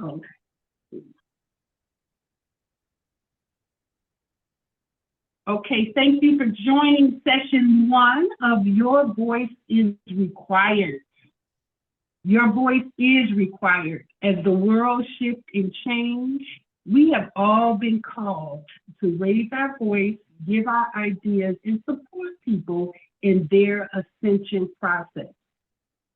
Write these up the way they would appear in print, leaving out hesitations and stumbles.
Okay. Okay, thank you for joining session 1 of Your Voice is Required. Your voice is required. As the world shifts and change, we have all been called to raise our voice, give our ideas, and support people in their ascension process.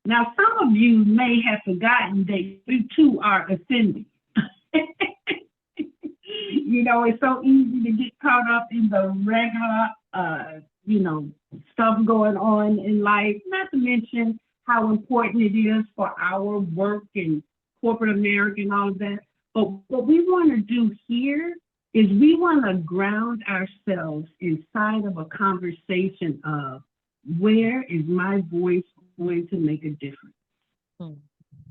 Now, some of you may have forgotten that you too are ascending. It's so easy to get caught up in the regular, stuff going on in life, not to mention how important it is for our work and corporate America and all of that. But what we want to do here is we want to ground ourselves inside of a conversation of where is my voice going to make a difference? Hmm.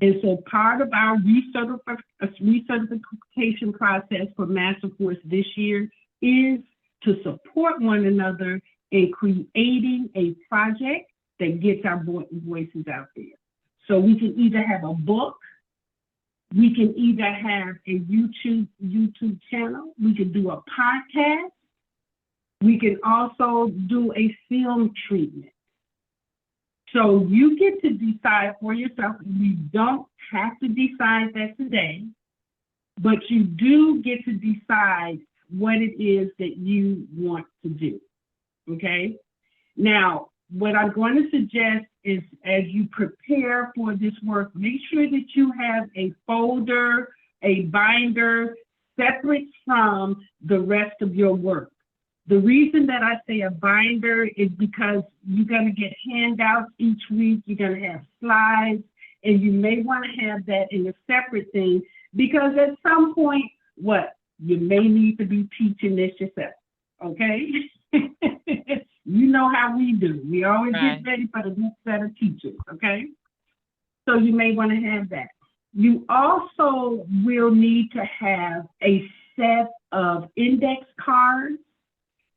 And so part of our recertification process for Master Course this year is to support one another in creating a project that gets our voices out there. So we can either have a book, we can either have a YouTube channel, we can do a podcast, we can also do a film treatment. So you get to decide for yourself. You don't have to decide that today, but you do get to decide what it is that you want to do, okay? Now, what I'm going to suggest is as you prepare for this work, make sure that you have a folder, a binder, separate from the rest of your work. The reason that I say a binder is because you're going to get handouts each week, you're going to have slides, and you may want to have that in a separate thing because at some point, you may need to be teaching this yourself, okay? You know how we do. We always get ready for the next set of teachers, okay? So you may want to have that. You also will need to have a set of index cards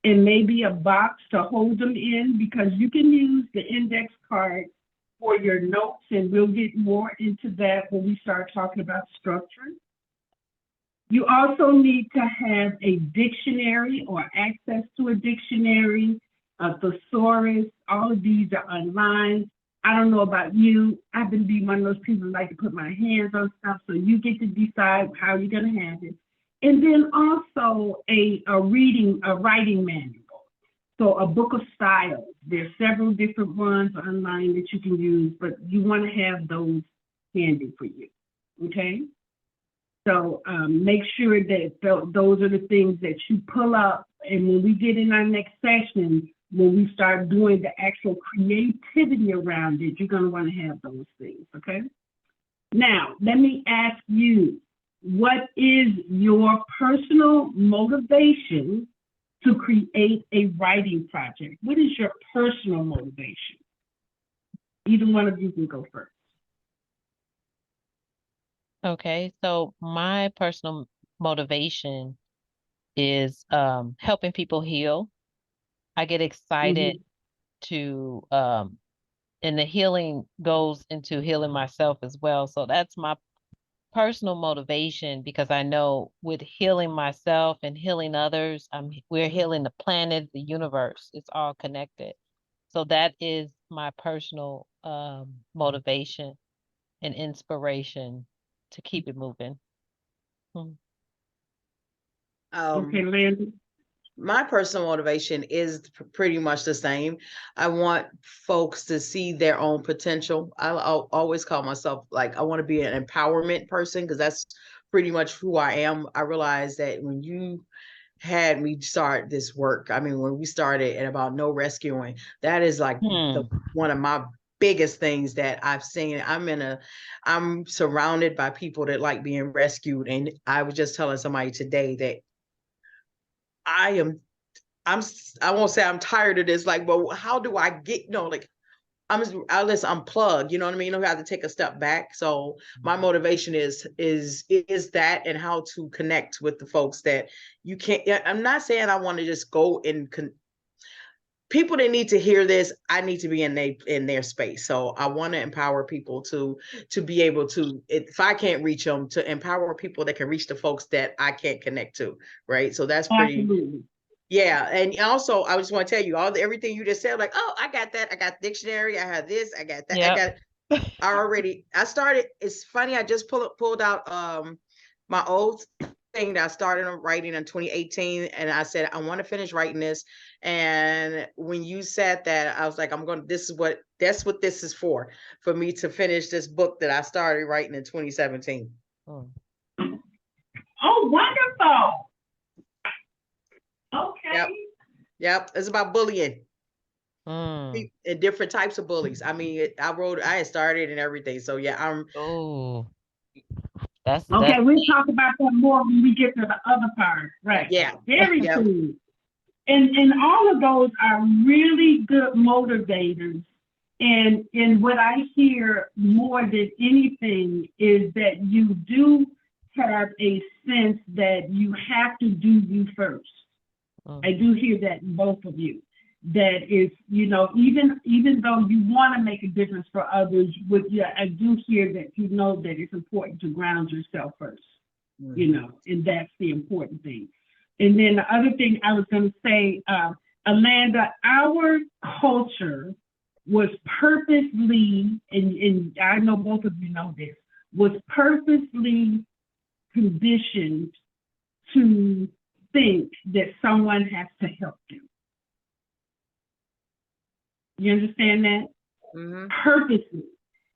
and maybe a box to hold them in because you can use the index card for your notes, and we'll get more into that when we start talking about structure. You also need to have a dictionary or access to a dictionary, a thesaurus. All of these are online. I don't know about you. I've been being one of those people who like to put my hands on stuff, so you get to decide how you're going to have it. And then also a writing manual. So a book of styles. There's several different ones online that you can use, but you want to have those handy for you, okay? So make sure that those are the things that you pull up. And when we get in our next session, when we start doing the actual creativity around it, you're going to want to have those things, okay? Now, let me ask you, what is your personal motivation to create a writing project? What is your personal motivation? Either one of you can go first. Okay, so my personal motivation is helping people heal. I get excited to and the healing goes into healing myself as well. So that's my personal motivation because I know with healing myself and healing others, we're healing the planet, the universe. It's all connected. So that is my personal motivation and inspiration to keep it moving. Okay, Landon. My personal motivation is pretty much the same. I want folks to see their own potential. I'll always call myself I want to be an empowerment person because that's pretty much who I am. I realized that when you had me start this work, when we started at about no rescuing, that is one of my biggest things that I've seen. I'm surrounded by people that like being rescued. And I was just telling somebody today that I won't say I'm tired of this, but how do I get, I'll just unplug, you know what I mean? I have to take a step back. So my motivation is that, and how to connect with the folks that you can't. I'm not saying I want to just go and people that need to hear this, I need to be in their space. So I want to empower people to be able to, if I can't reach them, to empower people that can reach the folks that I can't connect to, right? So that's pretty. Absolutely. Yeah, and also I just want to tell you everything you just said, like, oh, I got that, I got dictionary, I have this, I got that, Yep. I started. It's funny, I just pulled out my old thing that I started writing in 2018, and I said I want to finish writing this. And when you said that, I was like, that's what this is for me to finish this book that I started writing in 2017. Mm. Oh, wonderful. Okay. Yep. It's about bullying. Mm. And different types of bullies. I mean, I had started and everything. So yeah, Oh, that's Okay, we'll talk about that more when we get to the other part. Right. Yeah. Very Yep. cool. And all of those are really good motivators. And what I hear more than anything is that you do have a sense that you have to do you first. I do hear that in both of you. That is, even though you want to make a difference for others, I do hear that that it's important to ground yourself first, and that's the important thing. And then the other thing I was going to say, Amanda, our culture was purposely, and I know both of you know this, was purposely conditioned to think that someone has to help them. You understand that? Mm-hmm. Purposely.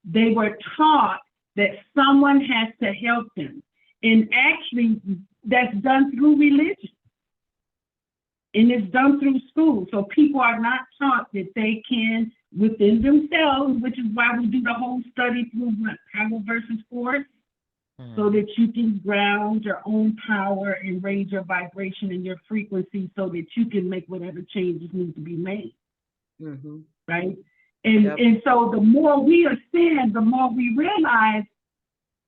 They were taught that someone has to help them. And actually, that's done through religion. And it's done through school. So people are not taught that they can, within themselves, which is why we do the whole study through power versus force, so that you can ground your own power and raise your vibration and your frequency so that you can make whatever changes need to be made. Mm-hmm. Right? And so the more we ascend, the more we realize,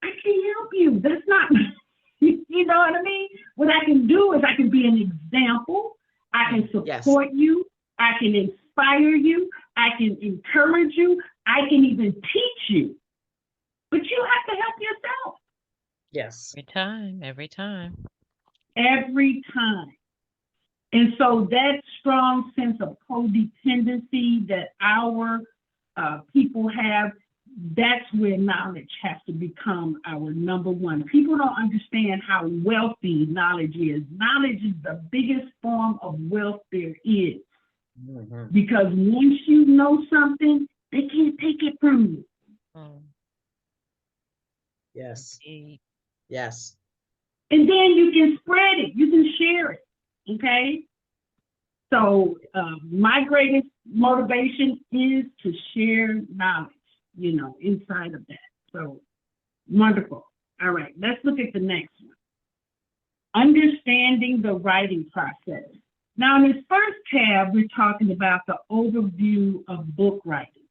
I can't help you. That's not, you know what I mean? What I can do is I can be an example. I can support you. I can inspire you. I can encourage you. I can even teach you. But you have to help yourself. Yes. Every time. And so that strong sense of codependency that our people have, that's where knowledge has to become our number one. People don't understand how wealthy knowledge is. Knowledge is the biggest form of wealth there is. Mm-hmm. Because once you know something, they can't take it from you. Yes. Yes. And then you can spread it. You can share it. Okay? So my greatest motivation is to share knowledge, inside of that. So wonderful. All right, let's look at the next one. Understanding the writing process. Now, in this first tab, we're talking about the overview of book writing.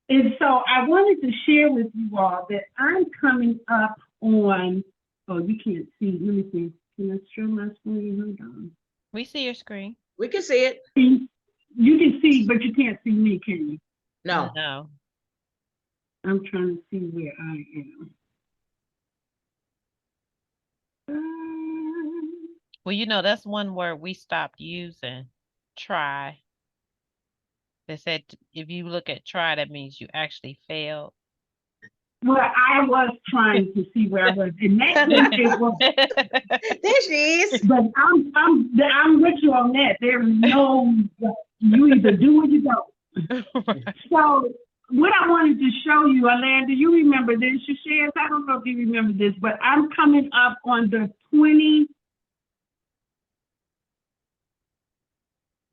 And so I wanted to share with you all that I'm coming up on, you can't see, let me see. Can I show my screen? Hold on. We see your screen. We can see it. You can see, but you can't see me, can you? No. I'm trying to see where I am. Well, that's one word we stopped using. Try. They said if you look at try, that means you actually failed. Well, I was trying to see where I was. In that case, it was. There she is. But I'm with you on that. There is no, you either do or you don't. So what I wanted to show you, Alanda, you remember this, Shashares? I don't know if you remember this, but I'm coming up on the 20.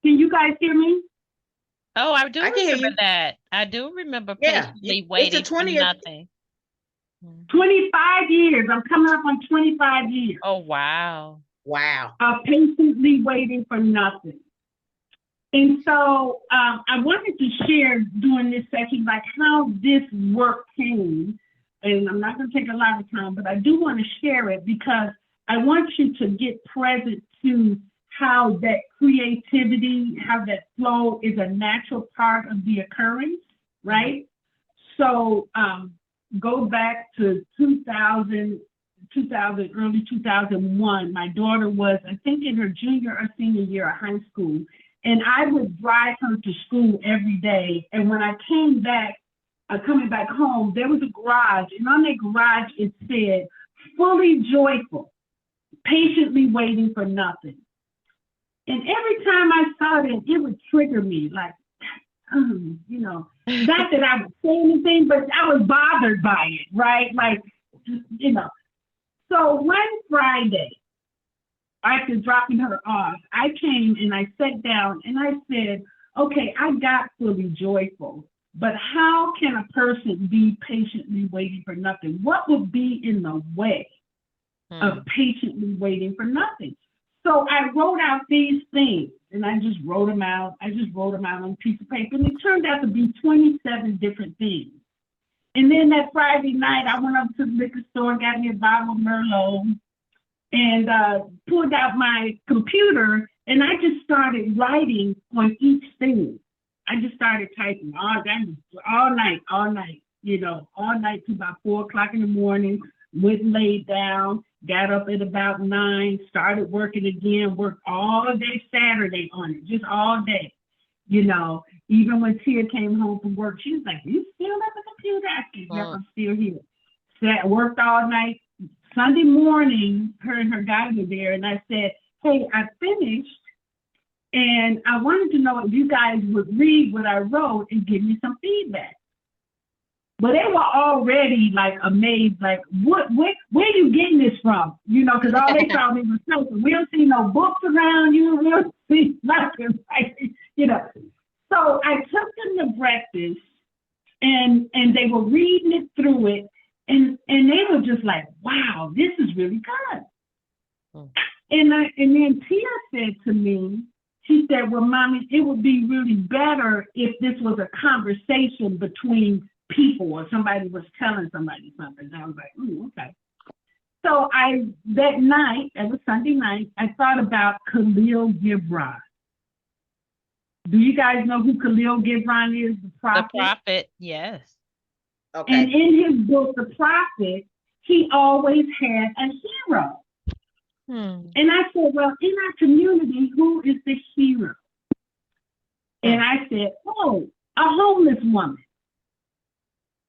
Can you guys hear me? Oh, I do remember that. I do remember patiently waiting for nothing. 25 years. I'm coming up on 25 years. Oh, wow. Patiently waiting for nothing. And so I wanted to share during this section, like how this work came. And I'm not going to take a lot of time, but I do want to share it because I want you to get present to how that creativity, how that flow is a natural part of the occurrence, right? So go back to 2000, early 2001. My daughter was, I think, in her junior or senior year of high school, and I would drive her to school every day. And when I came back, coming back home, there was a garage, and on that garage it said, "Fully joyful, patiently waiting for nothing." And every time I saw that, it would trigger me, like, you know, not that I would say anything, but I was bothered by it, right? Like, you know. So one Friday, after dropping her off, I came and I sat down and I said, okay, I got fully joyful, but how can a person be patiently waiting for nothing? What would be in the way of patiently waiting for nothing? So I wrote out these things, and I just wrote them out. I just wrote them out on a piece of paper, and it turned out to be 27 different things. And then that Friday night, I went up to the liquor store and got me a bottle of Merlot and pulled out my computer, and I just started writing on each thing. I just started typing all night, you know, all night to about 4 o'clock in the morning, went and laid down, got up at about 9, started working again, worked all day Saturday on it, just all day. You know, even when Tia came home from work, she was like, "You still at the computer?" I said, "Yep, I'm still here." Worked all night. Sunday morning, her and her guy were there, and I said, "Hey, I finished, and I wanted to know if you guys would read what I wrote and give me some feedback." But they were already like amazed, like, where are you getting this from? You know, because all they saw me was something. We don't see no books around you. We don't see nothing, like, you know. So I took them to breakfast, and they were reading it through it, and they were just like, "Wow, this is really good." And then Tia said to me, she said, "Well, Mommy, it would be really better if this was a conversation between people, or somebody was telling somebody something." And I was like, okay. So that night, it was Sunday night, I thought about Khalil Gibran. Do you guys know who Khalil Gibran is? The prophet? The prophet, yes. Okay. And in his book, The Prophet, he always had a hero. And I said, well, in our community, who is the hero? And I said, oh, a homeless woman.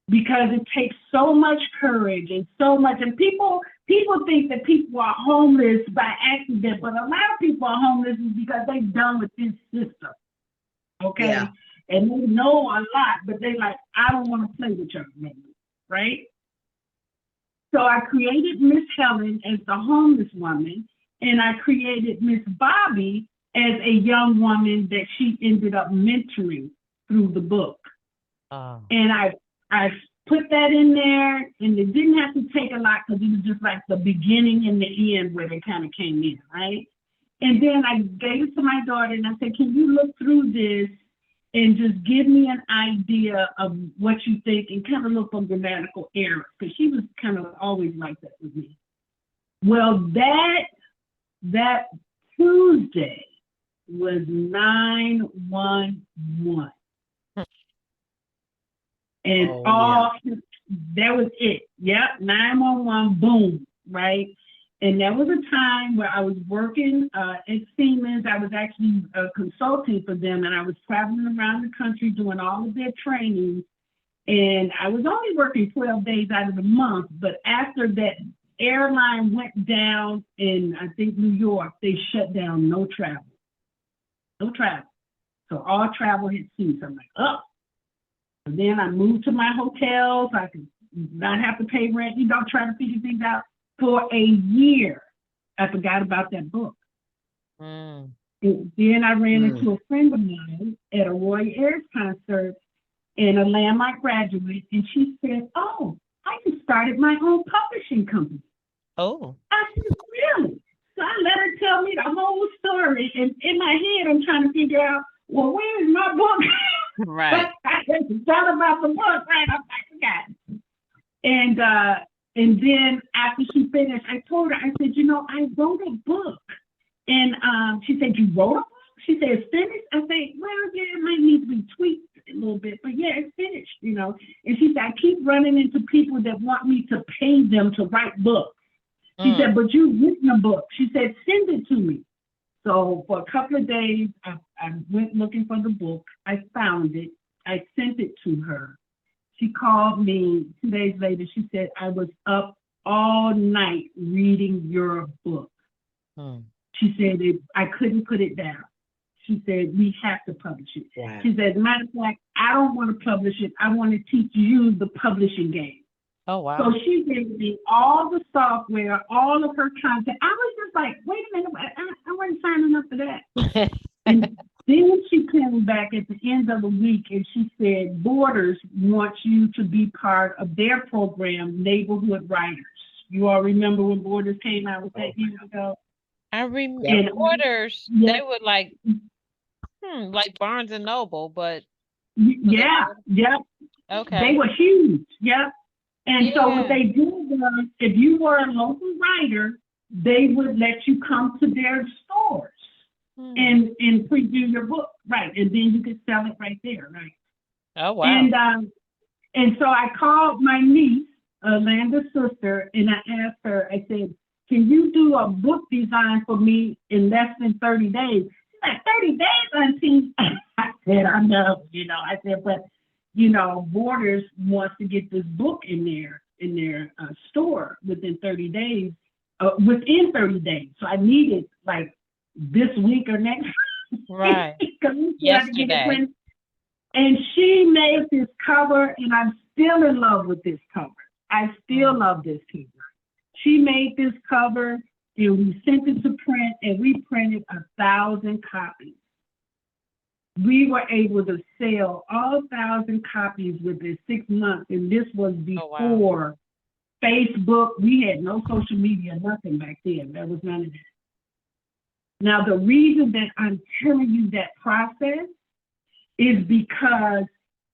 Because it takes so much courage and so much, and people think that people are homeless by accident, but a lot of people are homeless because they're done with this system, okay? Yeah. And they know a lot, but they like, I don't want to play with your name, right? So I created Miss Helen as the homeless woman, and I created Miss Bobby as a young woman that she ended up mentoring through the book. And I put that in there, and it didn't have to take a lot because it was just like the beginning and the end where they kind of came in, right? And then I gave it to my daughter, and I said, can you look through this and just give me an idea of what you think, and kind of look for grammatical errors, because she was kind of always like that with me. Well, that Tuesday was 911. And that was it. Yep, 911, boom, right? And that was a time where I was working at Siemens. I was actually consulting for them, and I was traveling around the country doing all of their training. And I was only working 12 days out of the month, but after that airline went down in, I think, New York, they shut down no travel. No travel. So all travel had ceased. I'm like, oh. And then I moved to my hotel so I could not have to pay rent, try to figure things out. For a year, I forgot about that book. And then I ran into a friend of mine at a Roy Ayers concert in a Landmark Graduate, and she said, oh, I just started my own publishing company. Oh. I said, really? So I let her tell me the whole story, and in my head, I'm trying to figure out, well, where's my book? Right. I thought about the book, right? I forgot. And then after she finished, I told her, I said, I wrote a book And she said, you wrote a book? She said, it's finished? I said, well, yeah, it might need to be tweaked a little bit, but yeah, it's finished, you know. And she said, I keep running into people that want me to pay them to write books. She said, but you've written a book. She said, send it to me. So for a couple of days, I went looking for the book. I found it. I sent it to her. She called me 2 days later. She said, I was up all night reading your book. She said, I couldn't put it down. She said, we have to publish it. Wow. She said, matter of fact, I don't want to publish it. I want to teach you the publishing game. Oh, wow. So she gave me all the software, all of her content. I was just like, wait a minute, I wasn't signing up for that. And then she came back at the end of the week and she said, Borders wants you to be part of their program, Neighborhood Writers. You all remember when Borders came out with that years ago? I remember Borders, they were like Barnes and Noble, but yeah. Okay. They were huge, And so what they did was, if you were a local writer, they would let you come to their stores and preview your book, right? And then you could sell it right there, right? Oh, wow. And so I called my niece, Alanda's sister, and I asked her, I said, can you do a book design for me in less than 30 days? She's like, 30 days, Auntie? I said, I know, I said, but Borders wants to get this book in their store within 30 days, within 30 days. So I need it like this week or next week. Right. Yesterday. And she made this cover, and I'm still in love with this cover. I still love this cover. She made this cover, and we sent it to print, and we printed 1,000 copies. We were able to sell all 1,000 copies within 6 months, and this was before Facebook. We had no social media, nothing back then. There was none of that. Now, the reason that I'm telling you that process is because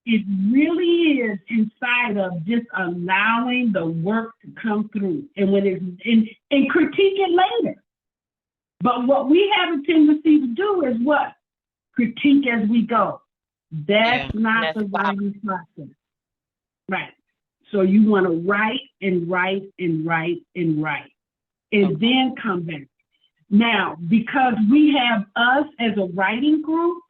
it really is inside of just allowing the work to come through, and when it's and critique it later. But what we have a tendency to do is what? Critique as we go. That's not the writing process. Right. So you want to write and write and write and write, and then come back. Now, because we have us as a writing group,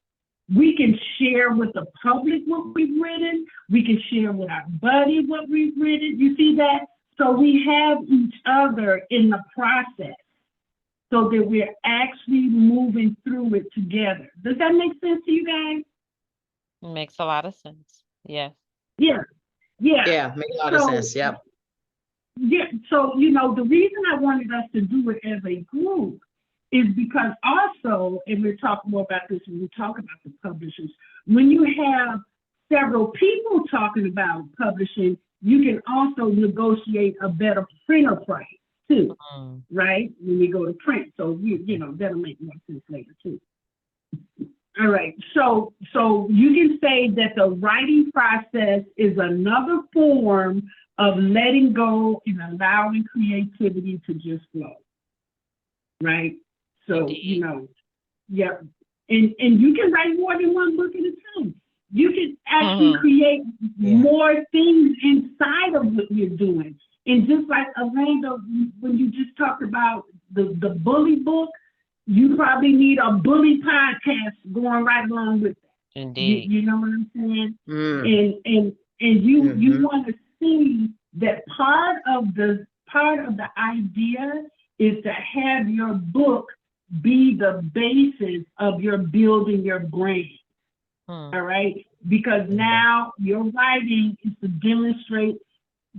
we can share with the public what we've written. We can share with our buddy what we've written. You see that? So we have each other in the process so that we're actually moving through it together. Does that make sense to you guys? It makes a lot of sense. Yes. Yeah. Yeah, makes a lot of sense. Yep. Yeah. So, the reason I wanted us to do it as a group is because also, and we'll talk more about this when we talk about the publishers, when you have several people talking about publishing, you can also negotiate a better printer price too, right? When you go to print. So, that'll make more sense later too. All right. So you can say that the writing process is another form of letting go and allowing creativity to just flow, right? So, And you can write more than one book at a time. You can actually create more things inside of what you're doing. And just like Alanda, when you just talked about the bully book, you probably need a bully podcast going right along with that. Indeed. You know what I'm saying? And you want to see that part of the idea is to have your book be the basis of your building your brand. All right? Because now your writing is to demonstrate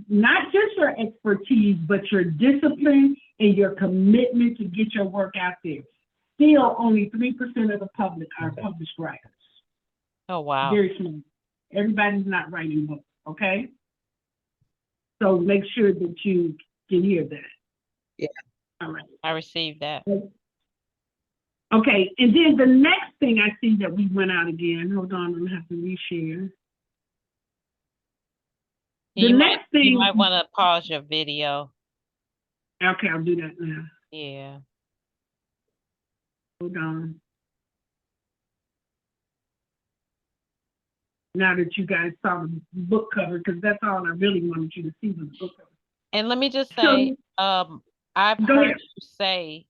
not just your expertise, but your discipline and your commitment to get your work out there. Still, only 3% of the public are published writers. Oh, wow. Very small. Everybody's not writing books, okay? So make sure that you can hear that. Yeah. All right. I received that. Okay, and then the next thing I see that we went out again. Hold on, I'm gonna have to reshare. You might want to pause your video. Okay, I'll do that now. Yeah. Hold on. Now that you guys saw the book cover, because that's all I really wanted you to see was the book cover. And let me just So, say, I've go heard ahead. you say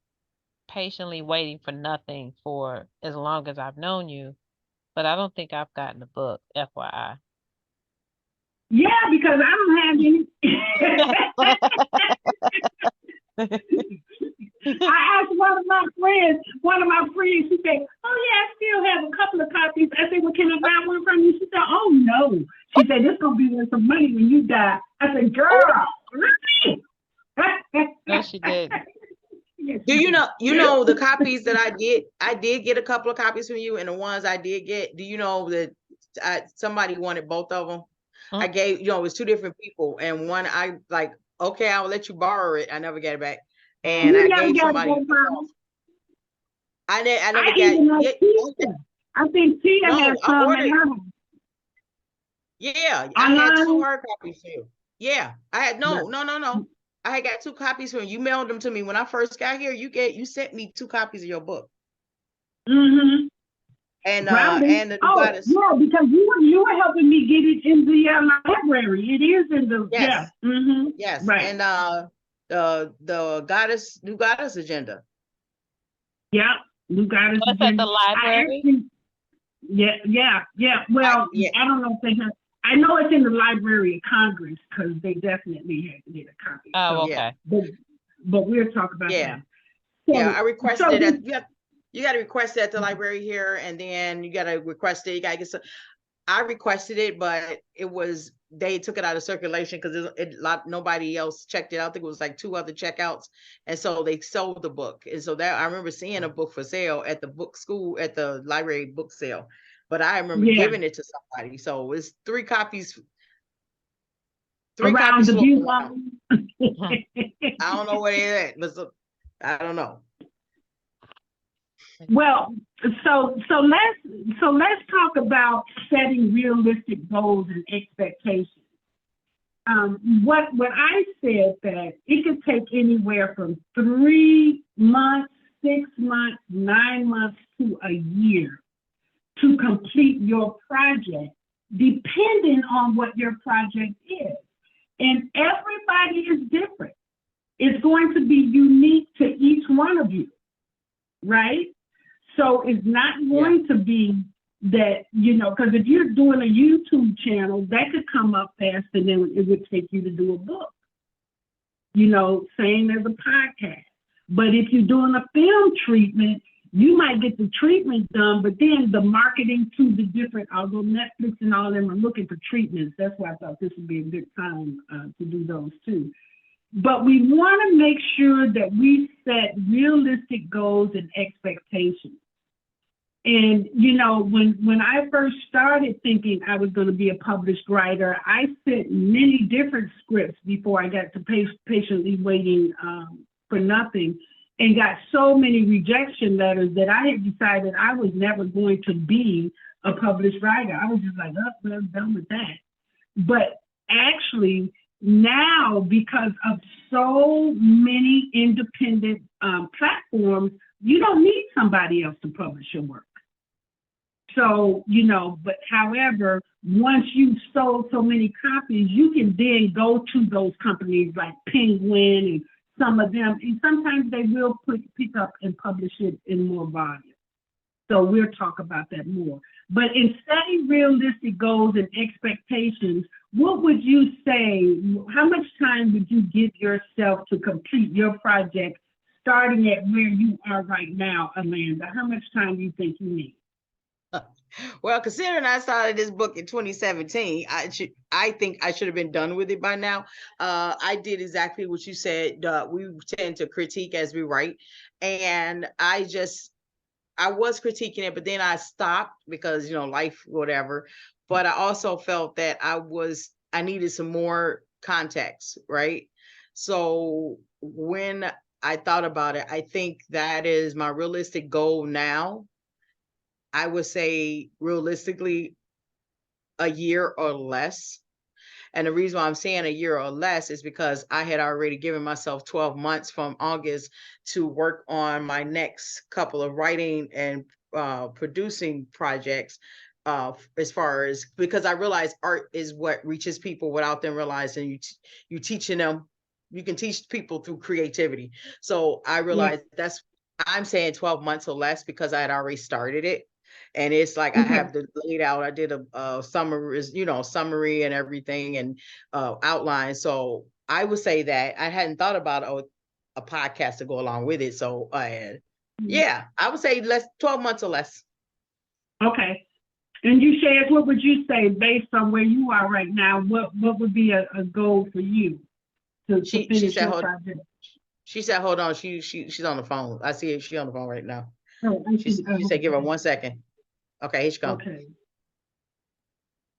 patiently waiting for nothing for as long as I've known you, but I don't think I've gotten the book, FYI. Yeah, because I don't have any. I asked one of my friends, she said, oh yeah, I still have a couple of copies. I said, well, can I buy one from you? She said, oh no. She said, this gonna be worth some money when you die. I said, girl, really? No, she did. Yes, Do she you did. know the copies that I did get a couple of copies from you, and the ones I did get, do you know that somebody wanted both of them? I gave, it was two different people, and one I like, okay, I'll let you borrow it. I never get it back. And You I never gave got somebody, that from. I never I got, even know yeah, Tia. I think Tia no, has I some ordered, in her. yeah, I had two Online. hard copies for you. Yeah, I had, no. I had got two copies from you. You mailed them to me when I first got here. You sent me two copies of your book. Mm-hmm. And Grounding. the Oh, goddess. yeah, because you were helping me get it in the library. It is in the, yeah. Yes, Mm-hmm. yes. Right. And the new goddess agenda. Yeah, you got it. What's at the library? Yeah. Well, Yeah. I don't know if they have. I know it's in the Library of Congress because they definitely had to get a copy. Oh, So, okay. but we'll talk about Yeah. that. So, Yeah, I requested so it at, you got to request it at the library here, and then you got to request it. You got to get some. I requested it, but they took it out of circulation because nobody else checked it out. I think it was like two other checkouts, and so they sold the book. And so that I remember seeing a book for sale at the library book sale, but I remember giving it to somebody. So it's three copies around the floating view. around. I don't know what it is, but I don't know. Well, so let's talk about setting realistic goals and expectations. What I said that it could take anywhere from 3 months, 6 months, 9 months to a year to complete your project, depending on what your project is. And everybody is different. It's going to be unique to each one of you, right? So it's not going to be that, because if you're doing a YouTube channel, that could come up faster than it would take you to do a book, same as a podcast. But if you're doing a film treatment, you might get the treatment done, but then the marketing to the different, although Netflix and all of them are looking for treatments, that's why I thought this would be a good time to do those too. But we want to make sure that we set realistic goals and expectations. And, when I first started thinking I was going to be a published writer, I sent many different scripts before I got to patiently waiting for nothing, and got so many rejection letters that I had decided I was never going to be a published writer. I was just like, oh, well, I'm done with that. But actually, now, because of so many independent platforms, you don't need somebody else to publish your work. So, but however, once you've sold so many copies, you can then go to those companies like Penguin and some of them, and sometimes they will pick up and publish it in more volume. So we'll talk about that more. But in setting realistic goals and expectations, what would you say, how much time would you give yourself to complete your project starting at where you are right now, Amanda? How much time do you think you need? Well, considering I started this book in 2017, I think I should have been done with it by now. I did exactly what you said. We tend to critique as we write, and I was critiquing it, but then I stopped because life, whatever. But I also felt that I needed some more context, right? So when I thought about it, I think that is my realistic goal now. I would say realistically a year or less. And the reason why I'm saying a year or less is because I had already given myself 12 months from August to work on my next couple of writing and producing projects. As far as, because I realize art is what reaches people without them realizing you teaching them, you can teach people through creativity. So I realized that's, I'm saying 12 months or less because I had already started it. And it's like I have the laid out. I did a summary, summary and everything, and outline. So I would say that I hadn't thought about a podcast to go along with it. So yeah, I would say 12 months or less. Okay. And you, Shaz, what would you say based on where you are right now? What would be a goal for you to finish your project? She said, hold on. She's on the phone. I see she's on the phone right now. Oh, She said, give her 1 second. Okay, here she comes. Okay.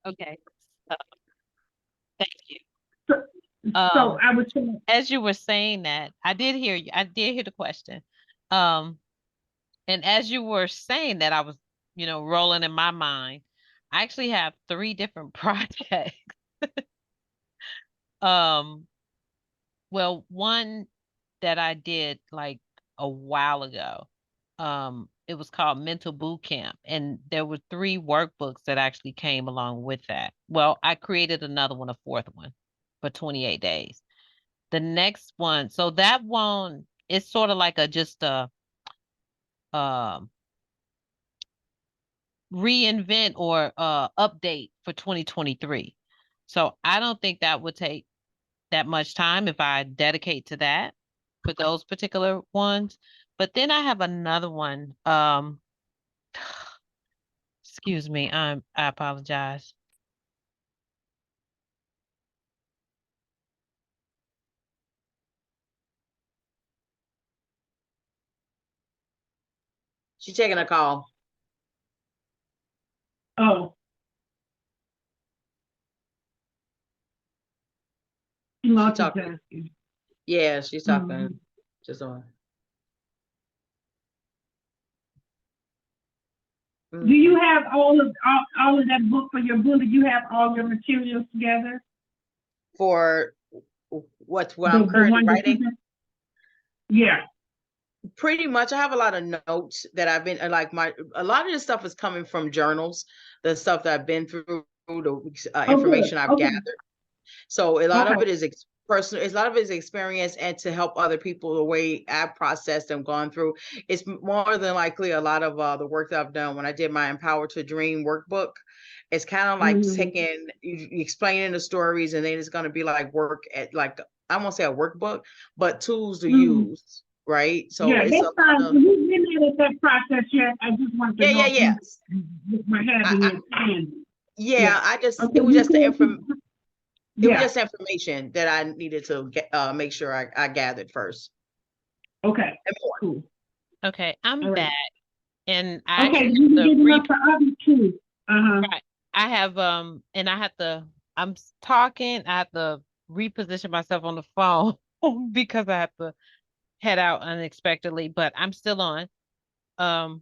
Okay. Thank you. So I would say, as you were saying that, I did hear you. I did hear the question. And as you were saying that, I was, rolling in my mind. I actually have 3 different projects. Well, one that I did like a while ago. It was called Mental Boot Camp, and there were 3 workbooks that actually came along with that. Well, I created another one, a 4th one, for 28 days. The next one, so that one is sort of like just a reinvent or update for 2023. So I don't think that would take that much time if I dedicate to that for those particular ones. But then I have another one. Excuse me, I apologize. She's taking a call. oh. She's talking. Yeah, she's talking. Mm-hmm. Just on. Do you have all of that book for your bullet? You have all your materials together? For what I'm currently writing? Yeah. Pretty much. I have a lot of notes that I've been like a lot of this stuff is coming from journals, the stuff that I've been through, the information I've gathered. So a lot of it is personal. A lot of it is experience and to help other people the way I've processed and gone through. It's more than likely a lot of the work that I've done when I did my Empower to Dream workbook. It's kind of like taking, explaining the stories, and then it's going to be like work at like, I won't say a workbook, but tools to use. Right. So yeah, it's that's fine. We didn't have that process yet. I just want to know yeah. We're having it handy. Yeah, I just it was just the information. It was just information that I needed to get, make sure I gathered first. Okay. Cool. Okay, I'm back, and I you getting up for others too. Right. I have and I have to. I'm talking. I have to reposition myself on the phone because I have to head out unexpectedly, but I'm still on. So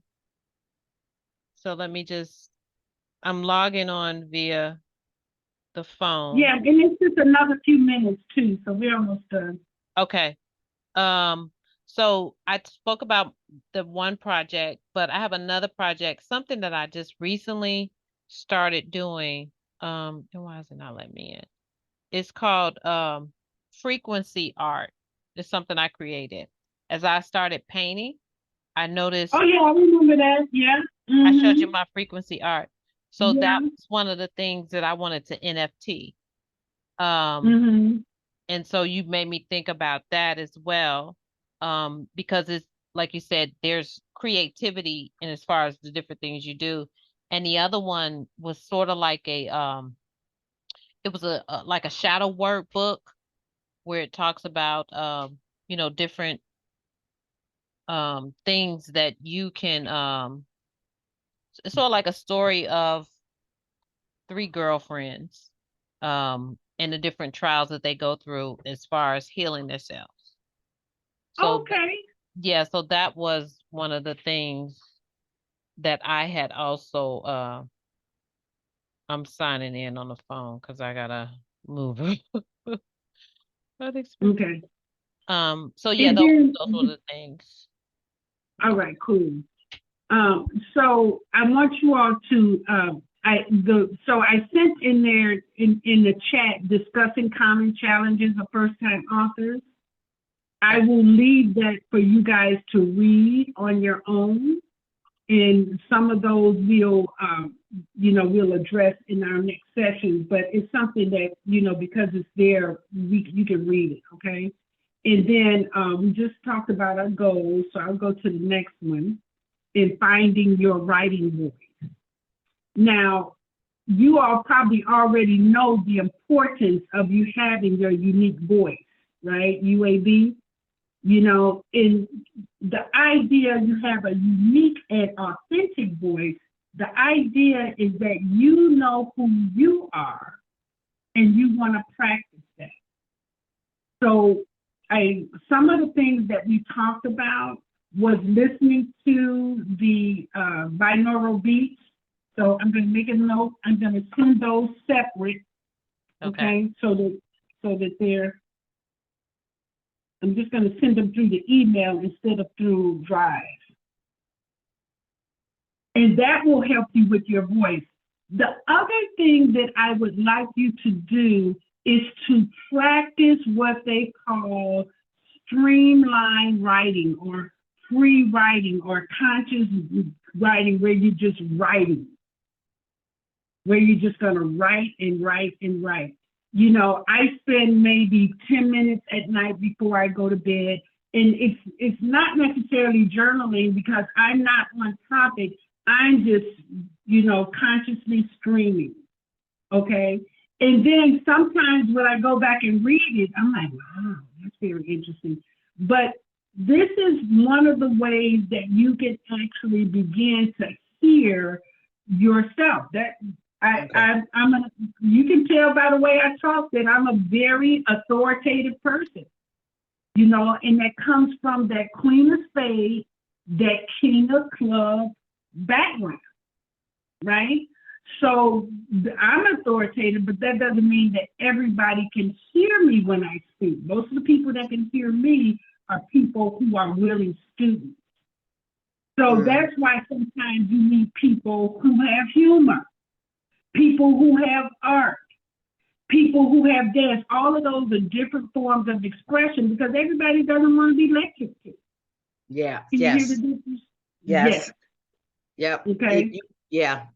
let me just. I'm logging on via the phone. Yeah, and it's just another few minutes too, so we're almost done. Okay. So I spoke about the one project, but I have another project, something that I just recently started doing. And why is it not letting me in? It's called frequency art. It's something I created. As I started painting, I noticed. Oh yeah, I remember that. Yeah. I showed you my frequency art. So that was one of the things that I wanted to NFT. And so you made me think about that as well. Because it's like you said, there's creativity in as far as the different things you do. And the other one was sort of like it was a like a shadow workbook where it talks about different things that you can it's sort of like a story of 3 girlfriends and the different trials that they go through as far as healing themselves. So yeah, so that was one of the things that I had also I'm signing in on the phone because I gotta mover. Unexpected. Okay. So yeah, And those were then, the things. all right, cool. So I want you all to, so I sent in there in the chat discussing common challenges of first-time authors. I will leave that for you guys to read on your own. And some of those we'll address in our next session, but it's something that, because it's there, you can read it, okay? And then we just talked about our goals, so I'll go to the next one, in finding your writing voice. Now, you all probably already know the importance of you having your unique voice, right, UAB? In the idea you have a unique and authentic voice, the idea is that you know who you are and you want to practice that. So some of the things that we talked about was listening to the binaural beats. So I'm going to make a note. I'm going to send those separate, okay? So that they're, I'm just going to send them through the email instead of through Drive. And that will help you with your voice. The other thing that I would like you to do is to practice what they call streamlined writing or free writing or conscious writing, where you're just writing, where you're just going to write and write and write. I spend maybe 10 minutes at night before I go to bed, and it's not necessarily journaling because I'm not on topic. I'm just, consciously streaming, okay? And then sometimes when I go back and read it, I'm like, wow, that's very interesting. But this is one of the ways that you can actually begin to hear yourself. You can tell by the way I talk that I'm a very authoritative person, and that comes from that Queen of Spades, that King of Clubs background, right? So I'm authoritative, but that doesn't mean that everybody can hear me when I speak. Most of the people that can hear me are people who are willing students. So that's why sometimes you need people who have humor, people who have art, people who have dance. All of those are different forms of expression because everybody doesn't want to be lectured to. Yeah. Can you hear the difference? Yes. Yep. Okay. Yeah.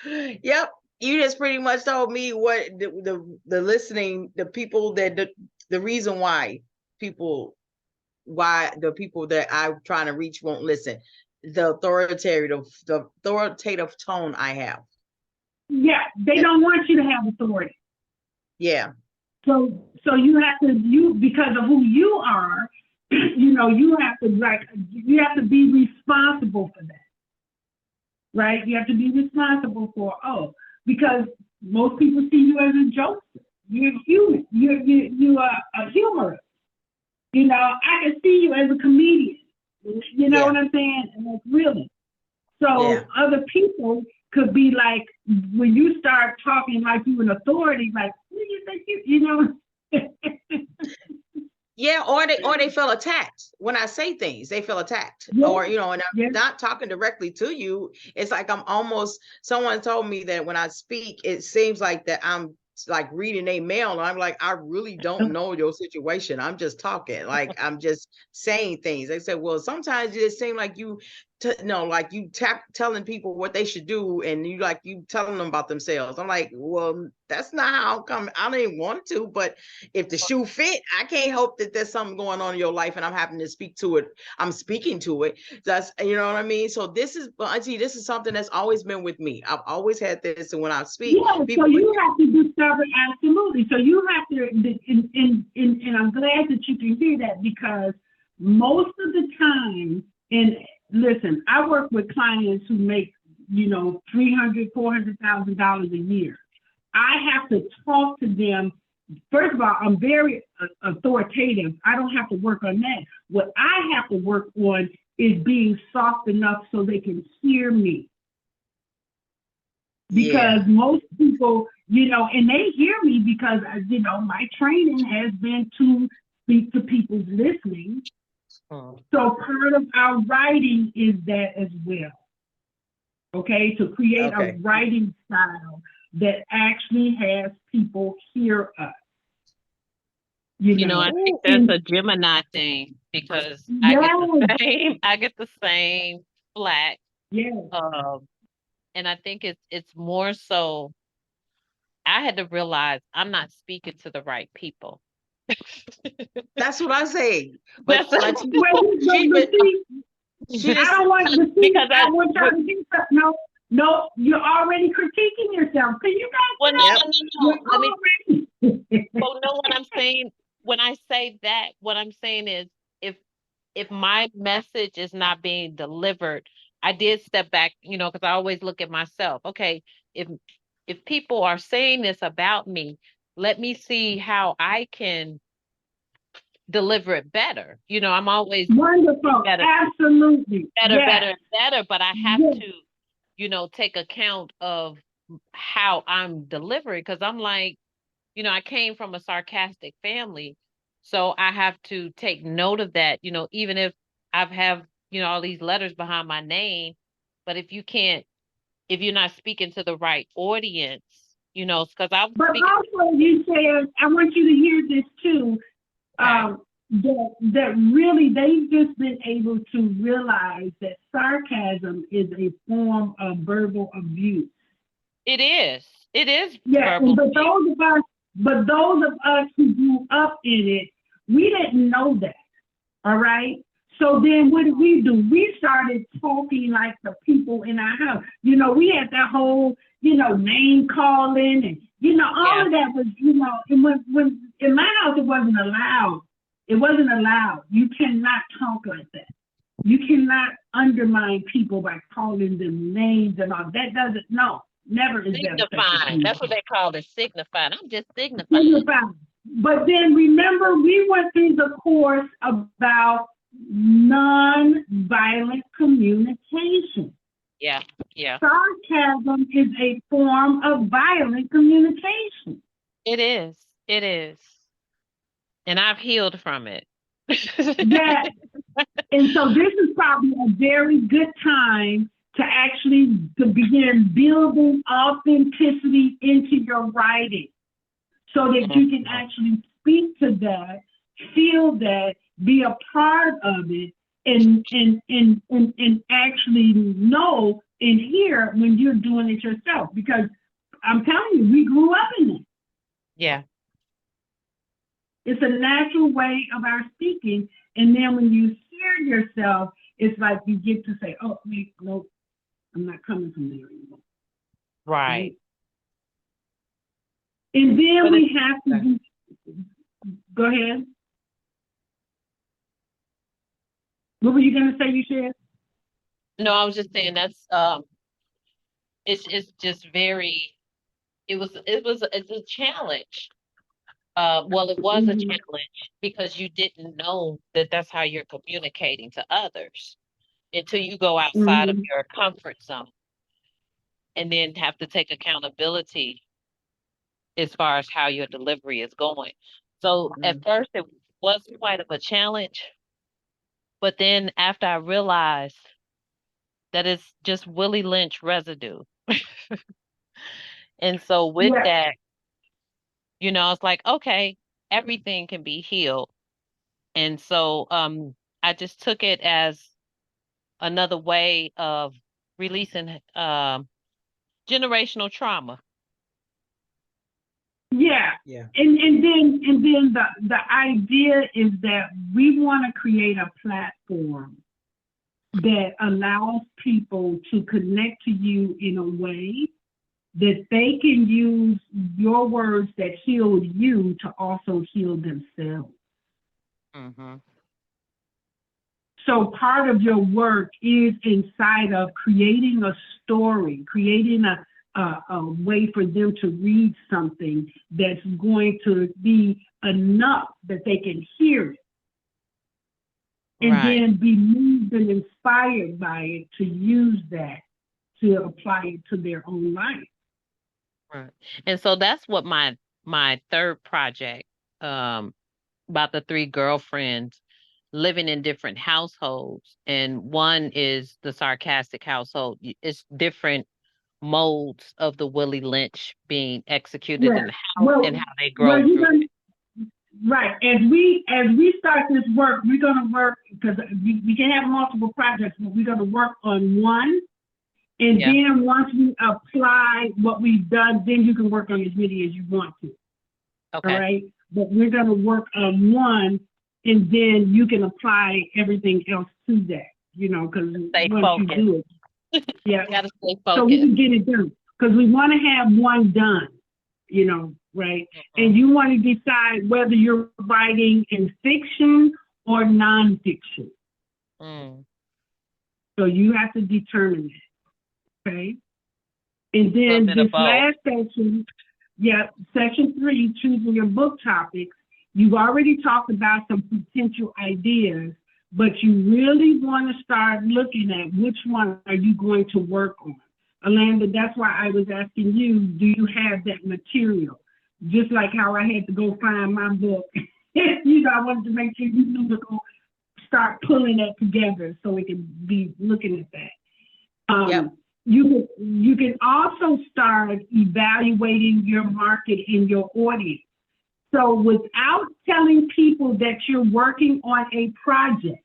Yep. You just pretty much told me what the listening, the people that the reason why the people that I'm trying to reach won't listen. The authoritative tone I have. Yeah, they don't want you to have authority. Yeah. So you have to, because of who you are, you have to be responsible for that. Right? You have to be responsible for, because most people see you as a jokester. You're human. You are a humorist. I can see you as a comedian. You know what I'm saying? And like, really. So other people could be like, when you start talking like you an authority, like, who do you think Yeah, or they feel attacked when I say things. They feel attacked, or and I'm not talking directly to you. It's like I'm almost. Someone told me that when I speak, it seems like that I'm like reading a mail. And I'm like, I really don't know your situation. I'm just talking, like I'm just saying things. They said, well, sometimes it seems like you. Like you telling people what they should do, and you telling them about themselves. I'm like, well, that's not how come. I don't even want to, but if the shoe fit, I can't help that there's something going on in your life, and I'm having to speak to it. I'm speaking to it. That's what I mean. So this is, Auntie, this is something that's always been with me. I've always had this, and when I speak, so you have to discover absolutely. So you have to, and I'm glad that you can hear that because most of the time, and listen, I work with clients who make, $300,000, $400,000 a year. I have to talk to them. First of all, I'm very authoritative. I don't have to work on that. What I have to work on is being soft enough so they can hear me. Because most people, and they hear me because, my training has been to speak to people's listening. Mm. So part of our writing is that as well. Okay, to create a Okay. writing style that actually has people hear us. I think that's And a Gemini thing because yes, I get the same flack. yes. And I think it's more so I had to realize I'm not speaking to the right people. That's what I say. That's But like she, But but see, she I just don't want to see. because I want y'all to do something. No, no, you're already critiquing yourself. Can you well, guys no, yep. no, no, you're no. Let me already. well, no, what I'm saying when I say that, what I'm saying is if if my message is not being delivered, I did step back, because I always look at myself. Okay, if if people are saying this about me, let me see how I can deliver it better. I'm always Wonderful. better, Absolutely. better, better, Yes. and better, but I have Yes. to, take account of how I'm delivering because I'm like, I came from a sarcastic family. So I have to take note of that, even if I've have, all these letters behind my name, but if you're not speaking to the right audience, because I'm But speaking. also, you said, I want you to hear this too. Okay. That really they've just been able to realize that sarcasm is a form of verbal abuse. It is. It is Yeah, verbal abuse. but those of us who grew up in it, we didn't know that. All right. So then what did we do? We started talking like the people in our house. We had that whole, name calling and, all Yeah. of that was, and when in my house, it wasn't allowed. It wasn't allowed. You cannot talk like that. You cannot undermine people by calling them names and all. That doesn't, no, never is that Signifying. effective. That's what they call it, signifying. I'm just signifying. Signifying. But then remember, we went through the course about non-violent communication. Yeah. Yeah. Sarcasm is a form of violent communication. It is. It is. And I've healed from it. Yeah. And so this is probably a very good time to begin building authenticity into your writing so that you can actually speak to that, feel that, be a part of it, and actually know and hear when you're doing it yourself. Because I'm telling you, we grew up in it. Yeah. It's a natural way of our speaking. And then when you hear yourself, it's like you get to say, oh, wait, no, I'm not coming from there anymore. Right. And then But we have to do, go ahead. What were you going to say, you said? No, I was just saying that's it's just very it's a challenge. Well, it was a challenge because you didn't know that that's how you're communicating to others until you go outside of your comfort zone and then have to take accountability as far as how your delivery is going. So at first it was quite of a challenge, but then after I realized that it's just Willie Lynch residue. And so with Yeah. that, it's like, okay, everything can be healed. And so I just took it as another way of releasing generational trauma. Yeah. Yeah. And then the idea is that we want to create a platform that allows people to connect to you in a way that they can use your words that healed you to also heal themselves. Mm-hmm. So part of your work is inside of creating a story, creating a way for them to read something that's going to be enough that they can hear it. And Right. then be moved and inspired by it to use that to apply it to their own life. Right. And so that's what my third project, about the three girlfriends living in different households. And one is the sarcastic household. It's different modes of the Willie Lynch being executed Yeah. in the house and how they Well, grow you're through gonna, it. right. As we start this work, we're gonna work because we can have multiple projects, but we're gonna work on one. And Yeah. then once we apply what we've done, then you can work on as many as you want to. Okay. All right. But we're gonna work on one, and then you can apply everything else to that. Because Stay once focused. you do it, yeah. You gotta stay So we focused. can get it done because we want to have one done. Right? And you want to decide whether you're writing in fiction or nonfiction. Mm. So you have to determine that. Okay. And Little then bit of this both. last section, section 3, choosing your book topics. You've already talked about some potential ideas, but you really want to start looking at which one are you going to work on. Alanda, that's why I was asking you, do you have that material? Just like how I had to go find my book. I wanted to make sure you knew to go start pulling that together so we can be looking at that. Yep. You can also start evaluating your market and your audience. So without telling people that you're working on a project,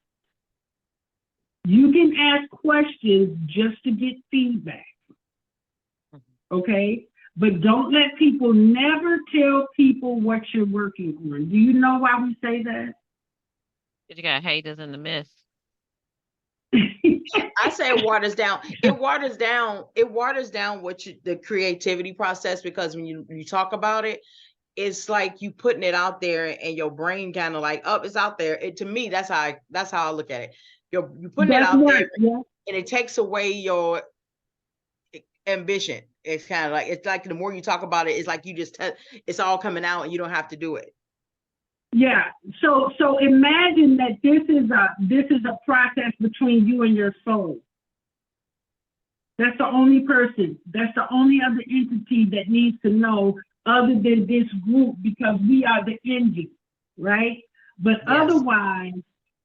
you can ask questions just to get feedback. Okay? But don't let people never tell people what you're working on. Do you know why we say that? You got haters in the mist. I say it waters down. It waters down the creativity process, because when you talk about it, it's like you putting it out there and your brain kind of like, oh, it's out there. To me, that's how I look at it. You're putting it out there, and it takes away your ambition. It's kind of like, it's like the more you talk about it, it's like you just it's all coming out and you don't have to do it. Yeah. So imagine that this is a process between you and your soul. That's the only person. That's the only other entity that needs to know other than this group, because we are the engine, right? But otherwise,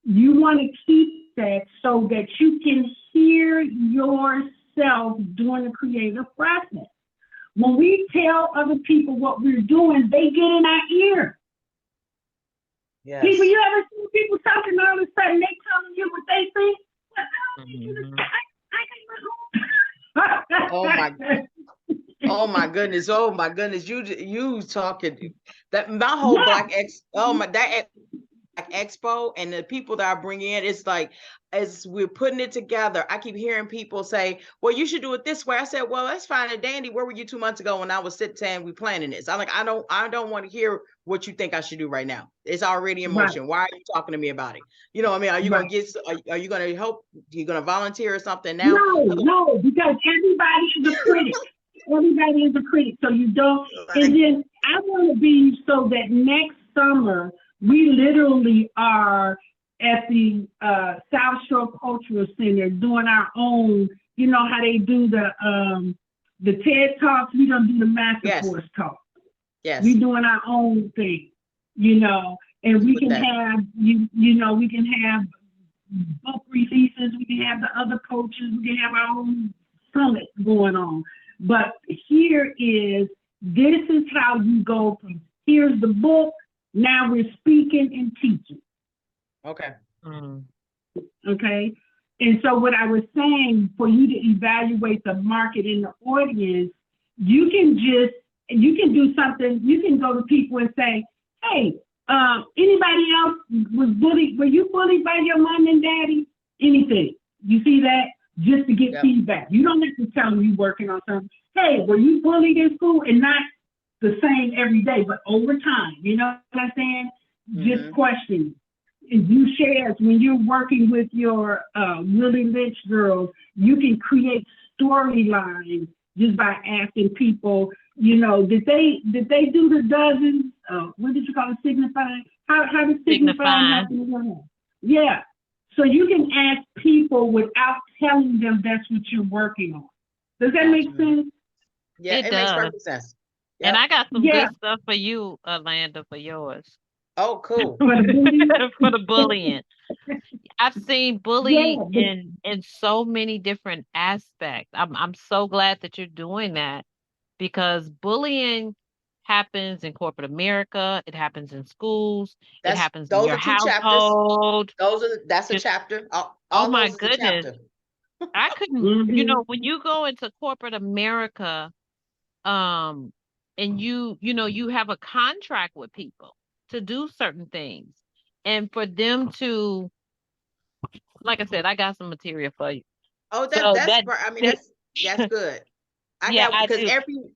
you want to keep that so that you can hear yourself during the creative process. When we tell other people what we're doing, they get in our ear. Yes. People, you ever see people talking all of a sudden, they telling you what they think? Well, I don't think you just, Oh my goodness. Oh my goodness. You talking that my whole Black Expo and the people that I bring in, it's like, as we're putting it together, I keep hearing people say, well, you should do it this way. I said, well, that's fine and dandy. Where were you 2 months ago when I was sitting saying we planning this? I'm like, I don't want to hear what you think I should do right now. It's already in motion. Why are you talking to me about it? You know what I mean? Are you going to get, are you going to help? Are you going to volunteer or something now? No, because everybody is a critic. Everybody is a critic. So you don't, and then I want to be so that next summer, we literally are at the South Shore Cultural Center doing our own, you know how they do the TED Talks, we don't do the Master Force Talk. Yes. We're doing our own thing, and we can have, we can have book releases, we can have the other coaches, we can have our own summit going on. But this is how you go from, here's the book, now we're speaking and teaching. Okay. Okay. And so what I was saying, for you to evaluate the market and the audience, you can do something. You can go to people and say, hey, anybody else was bullied? Were you bullied by your mom and daddy? Anything. You see that? Just to get feedback. You don't have to tell them you're working on something. Hey, were you bullied in school? And not the same every day, but over time. You know what I'm saying? Just questions. And you share, when you're working with your Willie Lynch girls, you can create storylines just by asking people, did they do the dozens? What did you call it? Signifying? How does signifying happen? Yeah. So you can ask people without telling them that's what you're working on. Does that make sense? Yeah, It it makes does. perfect sense. And Yep. I got some Yeah. good stuff for you, Alanda, for yours. Oh, cool. For the bullying. For the bullying. I've seen bullying Yeah, in so many different aspects. I'm so glad that you're doing that because bullying happens in corporate America, it happens in schools, it happens in Those your are two chapters. household. That's a Just chapter. oh All my those is a goodness. chapter. I couldn't, mhm. when you go into corporate America, um, and you have a contract with people to do certain things. And for them to, like I said, I got some material for you. Oh, So I mean, that that's good. I yeah, got I because do.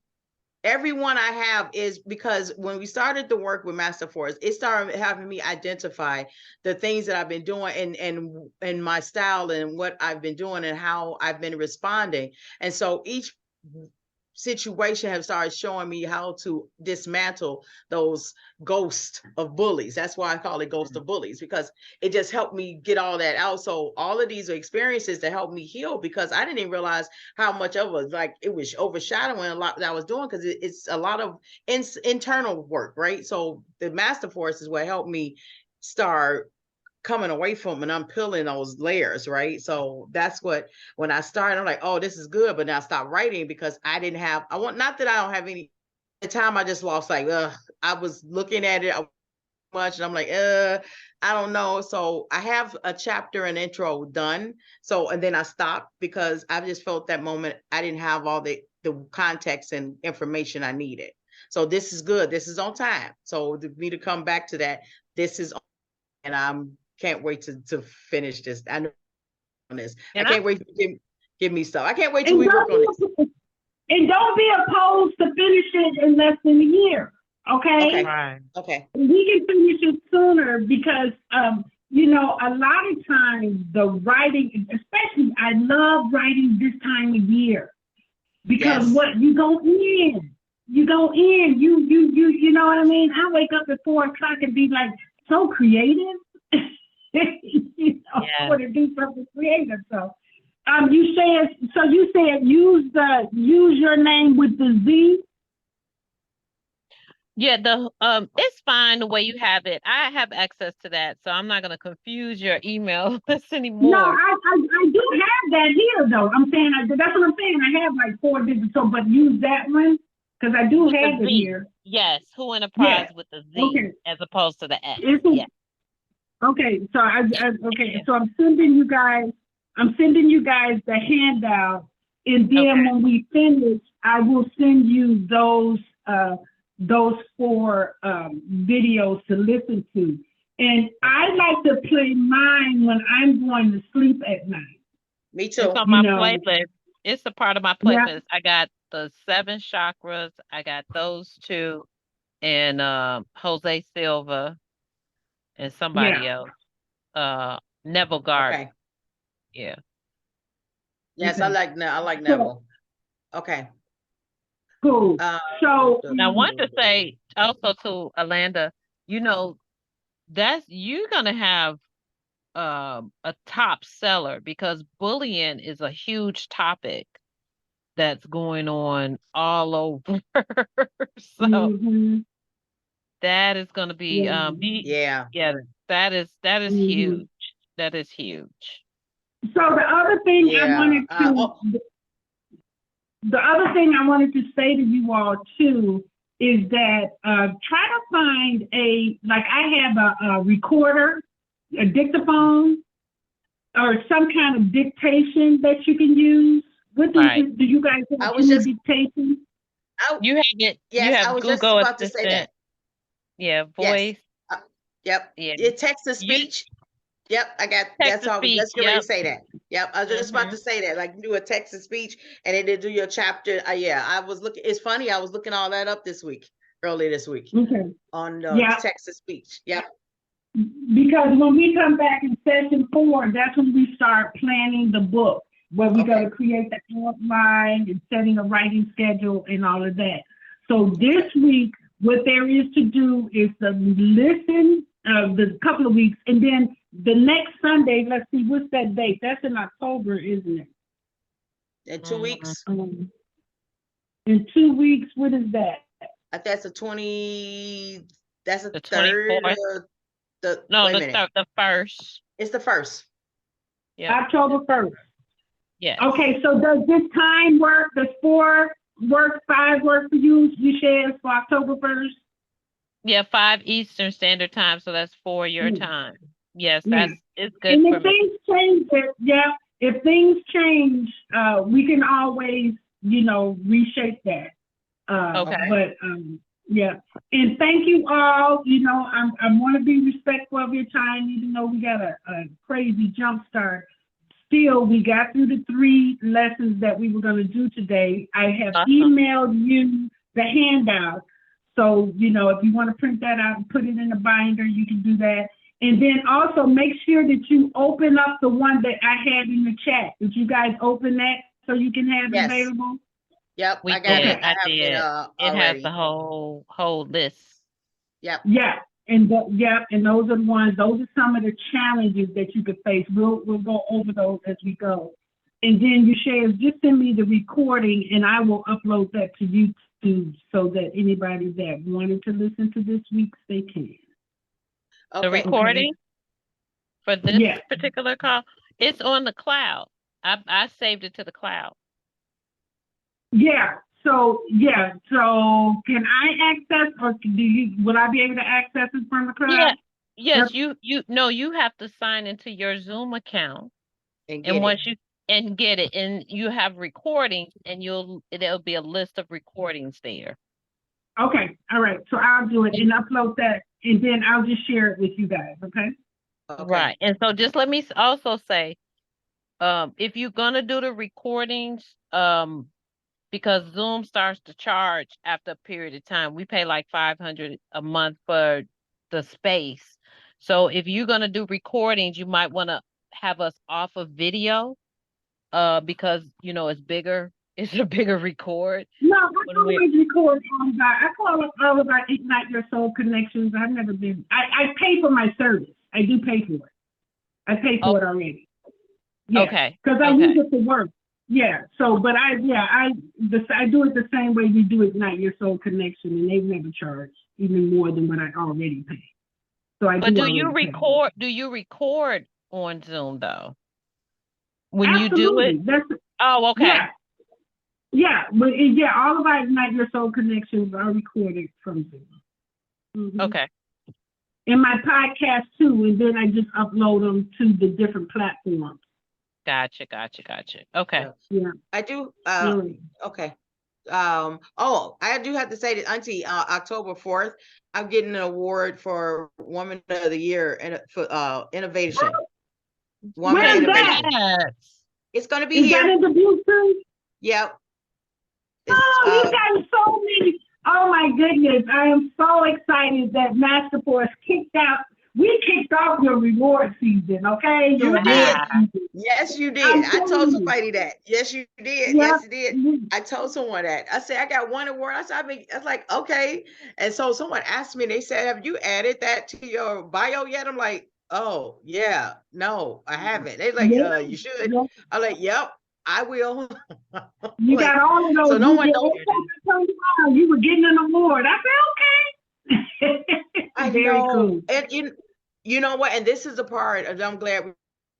everyone I have is because when we started the work with Master Force, it started having me identify the things that I've been doing and my style and what I've been doing and how I've been responding. And so each situation have started showing me how to dismantle those ghosts of bullies. That's why I call it ghost of bullies, because it just helped me get all that out. So all of these are experiences that helped me heal, because I didn't even realize how much of it was overshadowing a lot that I was doing, because it's a lot of internal work, right? So the Master Force is what helped me start coming away from and unpeeling those layers, right? So that's what, when I started, I'm like, oh, this is good. But then I stopped writing because I didn't have, not that I don't have any, the time I just lost, like, I was looking at it much and I'm like, I don't know. So I have a chapter and intro done. So, and then I stopped because I just felt that moment I didn't have all the context and information I needed. So this is good. This is on time. So for me to come back to that, this is, and I'm can't wait to finish this. I know this. I And I can't wait to give me stuff. I can't wait till And we work on this. don't be opposed to finish it in less than a year. Okay? Okay. right. Okay. We can finish it sooner because a lot of times the writing, especially I love writing this time of year because Yes. what you go in, you know what I mean? I wake up at 4 o'clock and be like so creative. I Yeah. want to do something creative. So you said use your name with the Z. Yeah, it's fine the way you have it. I have access to that, so I'm not gonna confuse your email list No, anymore. I do have that here though. I'm saying that's what I'm saying. I have like 4 digits, so but use that one because I do With the have it Z. here. Yes, who enterprise Yeah. with the Z Okay. as opposed to the S. It's Yeah. okay. So Yeah. So I'm sending you guys. The handout, and then Okay. when we finish, I will send you those 4 videos to listen to. And I like to play mine when I'm going to sleep at night. Me It's too. on You my know, playlist. It's a part of my yeah, playlist. I got the 7 chakras. I got those 2 and Jose Silva and somebody yeah. else. Neville Garden. Okay. Yeah. Yes, Okay. I like So Neville. Okay. cool. So Now, I want to say also to Alanda, you know, you're gonna have a top seller because bullying is a huge topic that's going on all over. So mhm, that is gonna be yeah, Yeah. yeah, that is mhm. huge. That is huge. So Yeah. the other thing I wanted to say to you all too is that try to find I have a recorder, a dictaphone, or some kind of dictation that you can use. Right. Do you guys I have was any just dictation? You have it. You yes, I have was just Google about to say Assistant. that. Yeah, Yes. voice. Uh, yep. Yeah. It text to You speech. Yep, I got text that's to all I was speech. just getting ready Yep. to say that. Yep, I was just about Hmm. to say that. Like do a text to speech and then do your chapter. Yeah, I was looking, it's funny, I was looking all that up earlier this week Okay. on Yeah. text to speech. Yep. Because when we come back in session 4, that's when we start planning the book, where we're going to create the outline and setting a writing schedule and all of that. So this week, what there is to do is to listen the couple of weeks, and then the next Sunday, let's see, what's that date? That's in October, isn't it? In 2 weeks. In 2 weeks, what is that? That's that's The the third, 24th. the, No, wait a minute. the first. It's the first. Yeah. October 1st. Yes. Okay, so does this time work? Does 4 work, 5 work for you, shares for October 1st? Yeah, 5 Eastern Standard Time, so that's 4 your time. Yes, Yeah. it's good And for if me. things change, if things change, we can always, reshape that. Okay. But yeah, and thank you all. I want to be respectful of your time, even though we got a crazy jump start. Still, we got through the 3 lessons that we were going to do today. I have emailed you the handout. So, if you want to print that out and put it in a binder, you can do that. And then also make sure that you open up the one that I had in the chat. Did you guys open that so you can have it available? Yep, We I got did. it. I did. It has the whole list. Yep. Yeah. And and those are the ones. Those are some of the challenges that you could face. We'll go over those as we go. And then you share. Just send me the recording, and I will upload that to YouTube so that anybody that wanted to listen to this week's, they can. The recording for this particular call, it's on the cloud. I saved it to the cloud. Yeah. So can I access, or will I be able to access it from the cloud? Yeah. Yes, you have to sign into your Zoom account. And once you get it, and you have recordings, and it'll be a list of recordings there. Okay. All right. So I'll do it and upload that, and then I'll just share it with you guys. Okay. Right. And so just let me also say, if you're gonna do the recordings, because Zoom starts to charge after a period of time. We pay like $500 a month for the space. So if you're gonna do recordings, you might want to have us off of video, because it's bigger. It's a bigger record. No, I always record on that. I call it all about Ignite Your Soul Connections. I've never been. I pay for my service. I do pay for it. I pay for it already. Yeah. Okay. Because I use it for work. Yeah. So, but I do it the same way we do Ignite Your Soul Connection, and they've never charged even more than what I already pay. So I. But do you record? Do you record on Zoom though? When Absolutely. you do it. Okay. Yeah. Yeah, but all of our Ignite Your Soul Connections are recorded from Zoom. Mm-hmm. Okay. In my podcast too, and then I just upload them to the different platforms. Gotcha. Okay. Yeah. I do. Okay. I do have to say that, Auntie, October 4th, I'm getting an award for Woman of the Year for innovation. Woman of Innovation. It's going to be here. Is that in the Bluetooth? Yep. You got so many. Oh my goodness. I am so excited that Masterforce kicked off your reward season, okay? You did. Yes, you did. I told somebody that. Yes, you did. Yep. Yes, you did. I told someone that. I said, I got one award. I was like, okay. And so someone asked me, they said, have you added that to your bio yet? I'm like, oh, yeah. No, I haven't. They're like, you should. Yeah. I'm like, yep, I will. You got all of those. So no one knows. You were getting an award. I said, okay. I Very know. Cool. And you know what? And this is a part of, I'm glad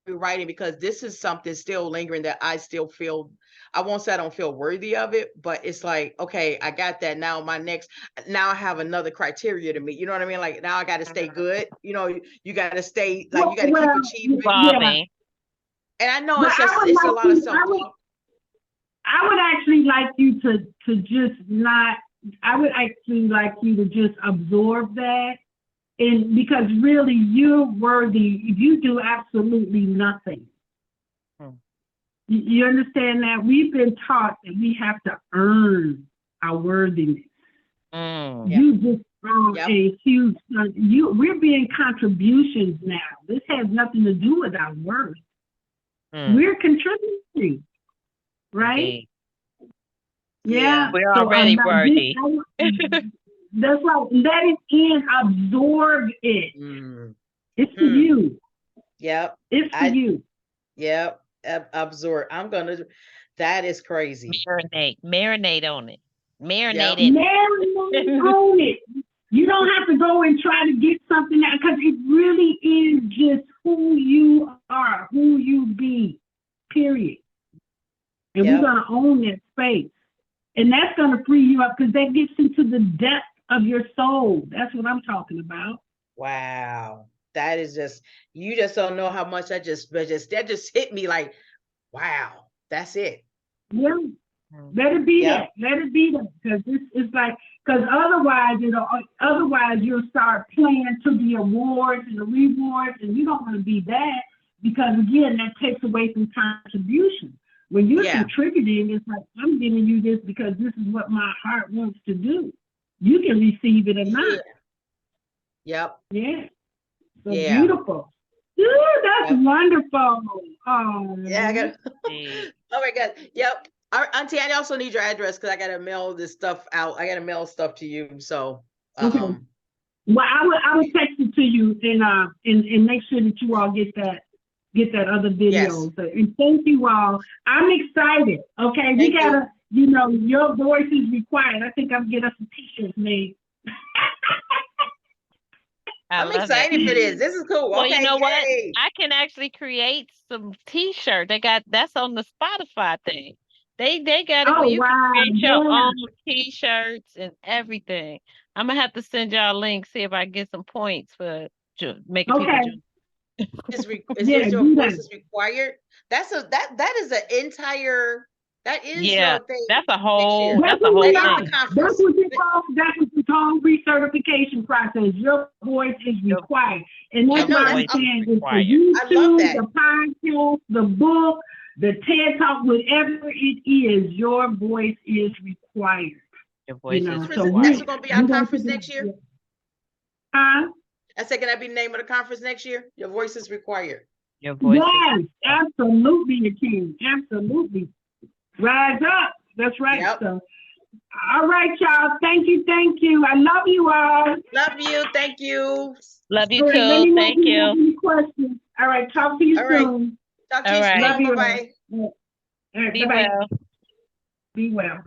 we're writing, because this is something still lingering that I still feel, I won't say I don't feel worthy of it, but it's like, okay, I got that. Now now I have another criteria to meet. You know what I mean? Like now I got to stay good. You got to stay, like you got to keep achieving. Yeah. And I know it's a lot of self-talk. I would actually like you to just not, I would actually like you to just absorb that. And because really you're worthy, you do absolutely nothing. You understand that? We've been taught that we have to earn our worthiness. You just a huge, we're being contributions now. This has nothing to do with our worth. We're contributing, right? Yeah. We're already worthy. That's right. Let it in, absorb it. It's for you. Yep. It's for you. Yep. Absorb. That is crazy. Marinate on it. Marinated. Marinate on it. You don't have to go and try to get something out because it really is just who you are, who you be, period. And Yep. we're going to own that space. And that's going to free you up because that gets into the depth of your soul. That's what I'm talking about. Wow. That is just, you just don't know how much that just hit me like, wow, that's it. Yeah. Let it be Yep. that. Let it be that. Because it's like, because otherwise you'll start playing to the awards and the rewards, and you don't want to be that because again, that takes away from contribution. When you're Yeah. contributing, it's like, I'm giving you this because this is what my heart wants to do. You can receive it or not. Yep. Yeah. So Yeah. beautiful. Ooh, that's Yep. wonderful. Oh, Yeah, I got Yeah. oh my God. Yep. Auntie, I also need your address because I gotta mail this stuff out. I gotta mail stuff to you. So Okay. Well, I will text it to you and make sure that you all get that other video. Yes. So, and thank you all. I'm excited. Okay, we Thank you. gotta, your voice is required. I think I'm getting us some t-shirts made. I I'm love excited it. for this. This is cool. Well, Okay, you know what? yay. I can actually create some t-shirt. That's on the Spotify thing. They got it where Oh you can wow, create your yeah. own t-shirts and everything. I'm gonna have to send y'all a link, see if I can get some points for making people Okay, join. Is yeah, your do voice that. is required? That is an entire, that is Yeah, your thing that's a next year. whole That's that's a what whole we That is are. the thing. conference. That's what you call recertification process. Your voice is Your, required. And I that's your know why that's I'm voice is saying it's the required. I love YouTube, that. the podcast, the book, the TED Talk, whatever it is, your voice is required. Your voice is So Conference, required. that's gonna be our we're gonna conference put next year. that. Huh? I said, can that be the name of the conference next year? Your voice is required. Your voice is Yes, required. absolutely, you can. Absolutely. Rise up. That's right. Yep. So, all right, y'all. Thank you. Thank you. I love you all. Love you. Thank you. Love you All right, let too. me know Thank if you have you. any questions. All right, talk to you All right. soon. Talk to All you right. Love soon. you. Bye-bye. All right, Be bye-bye. well. Be well.